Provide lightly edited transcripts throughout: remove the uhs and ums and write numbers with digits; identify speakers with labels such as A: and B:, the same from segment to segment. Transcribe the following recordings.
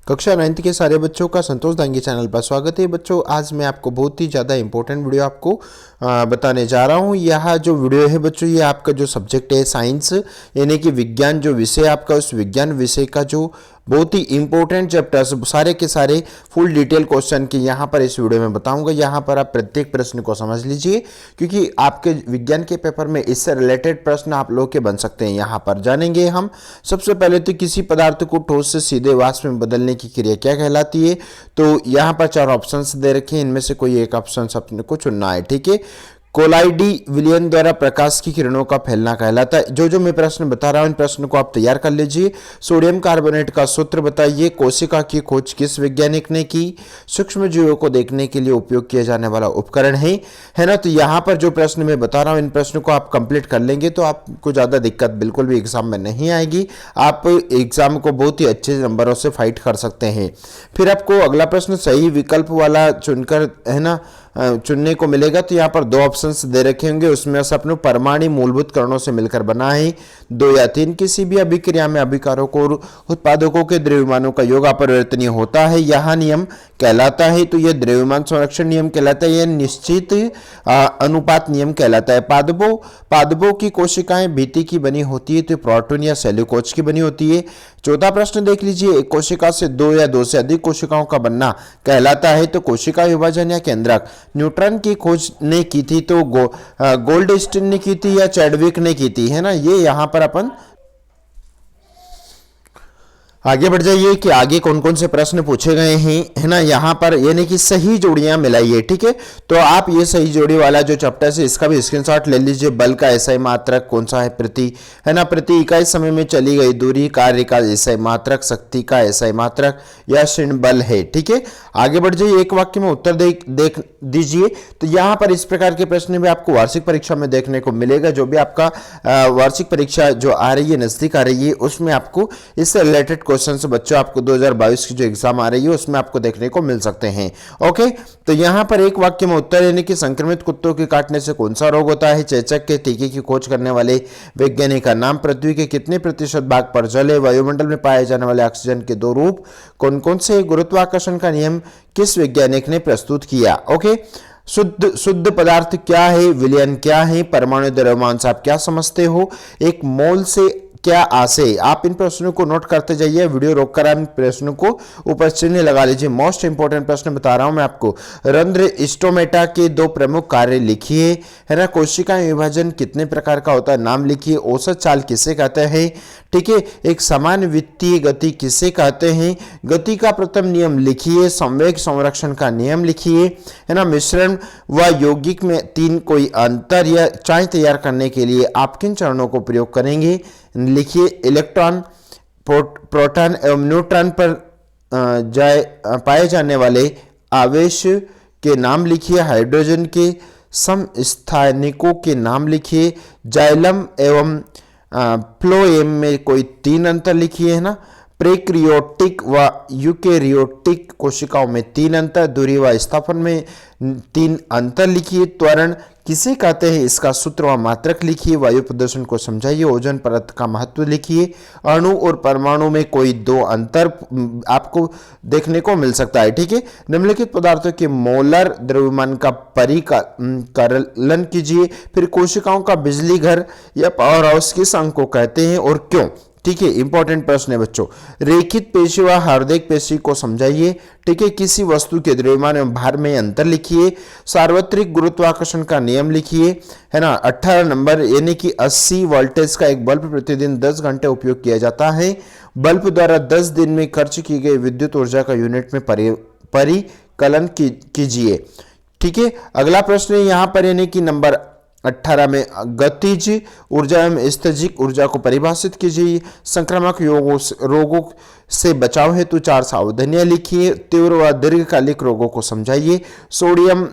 A: कक्षा 9th के सारे बच्चों का संतोष दांगी चैनल पर स्वागत है। बच्चों, आज मैं आपको बहुत ही ज़्यादा इंपॉर्टेंट वीडियो आपको बताने जा रहा हूँ। यह जो वीडियो है बच्चों, ये आपका जो सब्जेक्ट है साइंस यानी कि विज्ञान जो विषय आपका, उस विज्ञान विषय का जो बहुत ही इंपॉर्टेंट चैप्टर्स सारे के सारे फुल डिटेल क्वेश्चन के यहाँ पर इस वीडियो में बताऊंगा। यहाँ पर आप प्रत्येक प्रश्न को समझ लीजिए, क्योंकि आपके विज्ञान के पेपर में इससे रिलेटेड प्रश्न आप लोग के बन सकते हैं। यहाँ पर जानेंगे हम सबसे पहले तो किसी पदार्थ को ठोस से सीधे वाष्प में बदलने की क्रिया क्या कहलाती है। तो यहाँ पर 4 ऑप्शंस दे रखे हैं, इनमें से कोई एक ऑप्शन अपने को चुनना है। ठीक है, कोलाइडी विलयन द्वारा प्रकाश की किरणों का फैलना कहलाता है। जो मैं प्रश्न बता रहा हूं, इन प्रश्न को आप तैयार कर लीजिए। सोडियम कार्बोनेट का सूत्र बताइए। कोशिका की खोज किस वैज्ञानिक ने की। सूक्ष्म जीवों को देखने के लिए उपयोग किया जाने वाला उपकरण है ना। तो यहाँ पर जो प्रश्न मैं बता रहा हूँ, इन प्रश्नों को आप कंप्लीट कर लेंगे तो आपको ज़्यादा दिक्कत बिल्कुल भी एग्जाम में नहीं आएगी। आप एग्जाम को बहुत ही अच्छे नंबरों से फाइट कर सकते हैं। फिर आपको अगला प्रश्न सही विकल्प वाला चुनकर है ना चुनने को मिलेगा। तो यहाँ पर 2 ऑप्शंस दे रखे होंगे, उसमें से अपने परमाणु मूलभूत कणों से मिलकर बना है। 2 या 3 किसी भी अभिक्रिया में अभिकारकों और उत्पादकों के द्रव्यमानों का योग अपरिवर्तनीय होता है, यह नियम कहलाता है। तो यह द्रव्यमान संरक्षण नियम कहलाता है, यह निश्चित अनुपात नियम कहलाता है। पादपों की कोशिकाएं भित्ति की बनी होती है, तो प्रोटीन या सेल्यूलोज की बनी होती है। चौथा प्रश्न देख लीजिए, एक कोशिका से 2 या 2 से अधिक कोशिकाओं का बनना कहलाता है। तो कोशिका विभाजन या केंद्रक न्यूट्रॉन की खोज ने की थी, तो गोल्डस्टीन ने की थी या चैडविक ने की थी, है ना। ये यहां पर अपन आगे बढ़ जाइए कि आगे कौन कौन से प्रश्न पूछे गए हैं, है ना। यहाँ पर यानी कि सही जोड़ियां मिलाइए। ठीक है, तो आप ये सही जोड़ी वाला जो चैप्टर है इसका भी स्क्रीनशॉट ले लीजिए। बल का एसआई मात्रक कौन सा है, प्रति, है ना, प्रति इकाई समय में चली गई दूरी, कार्य का एसआई मात्रक, शक्ति का एसआई मात्रक या क्षण बल है। ठीक है, आगे बढ़ जाइए, एक वाक्य में उत्तर देख दीजिए। तो यहाँ पर इस प्रकार के प्रश्न भी आपको वार्षिक परीक्षा में देखने को मिलेगा। जो भी आपका वार्षिक परीक्षा जो आ रही है, नजदीक आ रही है, उसमें आपको इससे रिलेटेड क्वेश्चन बच्चों आपको 2022 की जो एग्जाम आ रही है उसमें आपको देखने को मिल सकते हैं। ओके, तो यहां पर एक वाक्य में उत्तर यानी कि संक्रमित कुत्तों के काटने से कौन सा रोग होता है। चेचक के टीके की खोज करने वाले वैज्ञानिक का नाम। पृथ्वी के कितने प्रतिशत भाग पर जल है। वायुमंडल में पाए जाने वाले ऑक्सीजन के 2 रूप कौन कौन से। गुरुत्वाकर्षण का नियम किस वैज्ञानिक ने प्रस्तुत किया। ओके, शुद्ध पदार्थ क्या है, विलयन क्या है, परमाणु द्रव्यमान से आप क्या समझते हो, एक मोल से क्या आशय। आप इन प्रश्नों को नोट करते जाइए, वीडियो रोककर आप इन प्रश्नों को ऊपर चिन्ह लगा लीजिए। मोस्ट इंपोर्टेंट प्रश्न बता रहा हूं मैं आपको। रंध्र स्टोमेटा के 2 प्रमुख कार्य लिखिए, है ना। कोशिका विभाजन कितने प्रकार का होता है, नाम लिखिए। औसत चाल किसे कहते हैं। ठीक है, एक समान वित्तीय गति किसे कहते हैं। गति का प्रथम नियम लिखिए। संवेग संरक्षण का नियम लिखिए, है ना। मिश्रण व यौगिक में 3 कोई अंतर या चाय तैयार करने के लिए आप किन चरणों को प्रयोग करेंगे, लिखिए। इलेक्ट्रॉन, प्रोटॉन एवं न्यूट्रॉन पर पाए जाने वाले आवेश के नाम लिखिए। हाइड्रोजन के समस्थानिकों के नाम लिखिए। जाइलम एवं फ्लोएम में कोई 3 अंतर लिखिए, है ना। प्रेक्रियोटिक व यूकेरियोटिक कोशिकाओं में 3 अंतर। दूरी व स्थापन में 3 अंतर लिखिए। त्वरण किसे कहते हैं, इसका सूत्र व मात्रक लिखिए। वायु प्रदूषण को समझाइए। ओजोन परत का महत्व लिखिए। अणु और परमाणु में कोई 2 अंतर आपको देखने को मिल सकता है। ठीक है, निम्नलिखित पदार्थों के मोलर द्रव्यमान का परिकलन कीजिए। फिर कोशिकाओं का बिजली घर या पावर हाउस किस अंग को कहते हैं और क्यों। ठीक है, इंपॉर्टेंट प्रश्न है बच्चों। रेखित पेशी व हार्दिक पेशी को समझाइए। ठीक है, किसी वस्तु के द्रव्यमान एवं भार में अंतर लिखिए। सार्वत्रिक गुरुत्वाकर्षण का नियम लिखिए, है ना। 18 नंबर यानी कि 80 वोल्टेज का एक बल्ब प्रतिदिन 10 घंटे उपयोग किया जाता है। बल्ब द्वारा 10 दिन में खर्च की गई विद्युत ऊर्जा का यूनिट में परिकलन कीजिए। ठीक है, अगला प्रश्न यहाँ पर यानी कि नंबर 18 में गतिज ऊर्जा एवं स्थैतिक ऊर्जा को परिभाषित कीजिए। संक्रामक रोगों से बचाव हेतु 4 सावधानियां लिखिए। तीव्र व दीर्घकालिक रोगों को समझाइए। सोडियम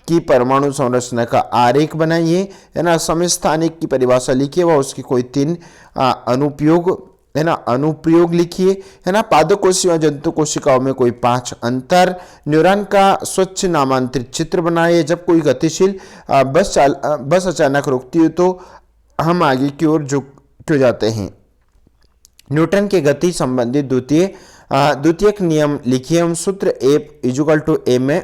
A: की परमाणु संरचना का आरेख बनाइए, है ना। समस्थानिक की परिभाषा लिखिए व उसकी कोई 3 अनुप्रयोग, है ना, अनुप्रयोग लिखिए, है ना। पादप कोशिकाओं जंतु कोशिकाओं में कोई 5 अंतर। न्यूरॉन का स्वच्छ नामांतरित चित्र बनाइए। जब कोई गतिशील बस अचानक रुकती है तो हम आगे की ओर झुक जाते हैं। न्यूटन के गति संबंधित द्वितीय द्वितीयक नियम लिखिए एवं सूत्र A = A में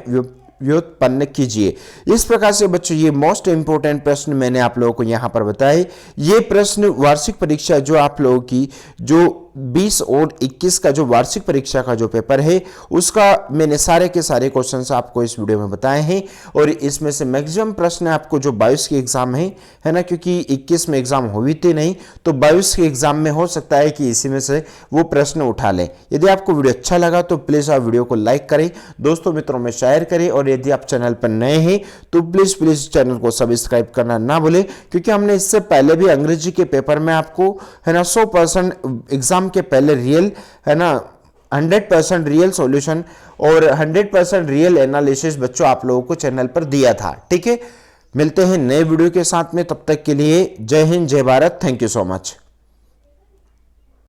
A: व्युत्पन्न कीजिए। इस प्रकार से बच्चों ये मोस्ट इंपोर्टेंट प्रश्न मैंने आप लोगों को यहाँ पर बताए। ये प्रश्न वार्षिक परीक्षा जो आप लोगों की जो 20 और 21 का जो वार्षिक परीक्षा का जो पेपर है उसका मैंने सारे के सारे क्वेश्चंस आपको इस वीडियो में बताए हैं। और इसमें से मैक्सिमम प्रश्न आपको जो 22 के एग्जाम है ना, क्योंकि 21 में एग्जाम हुई थी नहीं, तो 22 के एग्जाम में हो सकता है कि इसी में से वो प्रश्न उठा लें। यदि आपको वीडियो अच्छा लगा तो प्लीज आप वीडियो को लाइक करें, दोस्तों मित्रों में शेयर करें, और यदि आप चैनल पर नए हैं तो प्लीज चैनल को सब्सक्राइब करना ना भूलें, क्योंकि हमने इससे पहले भी अंग्रेजी के पेपर में आपको है ना 100% एग्जाम के पहले रियल है ना 100% रियल सॉल्यूशन और 100% रियल एनालिसिस बच्चों आप लोगों को चैनल पर दिया था। ठीक है, मिलते हैं नए वीडियो के साथ में, तब तक के लिए जय हिंद जय Bharat, thank you so much.